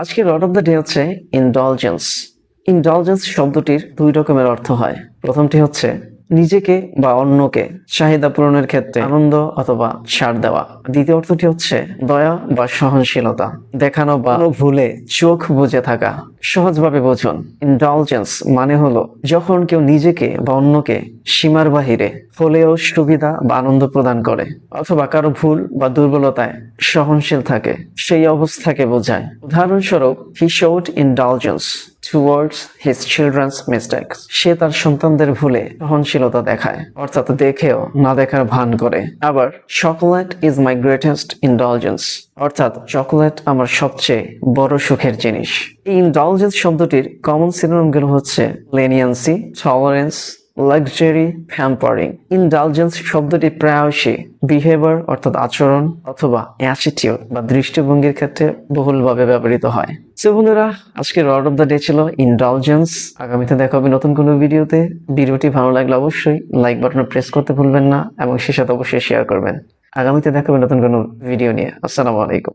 আজকের word of the day হচ্ছে ইনডলজেন্স। ইনডলজেন্স শব্দটির দুই রকমের অর্থ হয়। প্রথমটি হচ্ছে নিজেকে বা অন্যকে চাহিদা পূরণের ক্ষেত্রে আনন্দ অথবা ছাড় দেওয়া। দ্বিতীয় অর্থটি হচ্ছে দয়া বা সহনশীলতা দেখানো বা ভুলে চোখ বুজে থাকা। সহজভাবে বুঝুন, ইনডলজেন্স মানে হলো যখন কেউ নিজেকে বা অন্যকে সীমার বাহিরে হলেও সুবিধা বা আনন্দ প্রদান করে, অথবা কারো ভুল বা দুর্বলতায় সহনশীল থাকে, সেই অবস্থাকে বোঝায়। উদাহরণস্বরূপ, he showed indulgence towards his children's mistakes. সে তার সন্তানদের ভুলে সহনশীলতা দেখায়, অর্থাৎ দেখেও না দেখার ভান করে। আবার চকোলেট ইজ মাই গ্রেটেস্ট ইনডলজেন্স, অর্থাৎ চকোলেট আমার সবচেয়ে বড় সুখের জিনিস। এই ইনডলজেন্স শব্দটির কমন সিনোনিমগুলো হচ্ছে লেনিয়েন্সি, টলারেন্স, লাক্সারি, প্যাম্পারিং। ইনডালজেন্স শব্দটি প্রায়শই বিহেভিয়ার অর্থাৎ আচরণ অথবা অ্যাটিটিউড বা দৃষ্টিভঙ্গির ক্ষেত্রে বহুলভাবে ব্যবহৃত হয়। সো বন্ধুরা, আজকের ওয়ার্ড অফ দ্য ডে ছিল ইনডালজেন্স। আগামীতে দেখা হবে নতুন কোনো ভিডিওতে। ভিডিওটি ভালো লাগলে অবশ্যই লাইক বাটনে প্রেস করতে ভুলবেন না এবং সে সাথে অবশ্যই শেয়ার করবেন। আগামীতে দেখা হবে নতুন কোনো ভিডিও নিয়ে। আসসালামু আলাইকুম।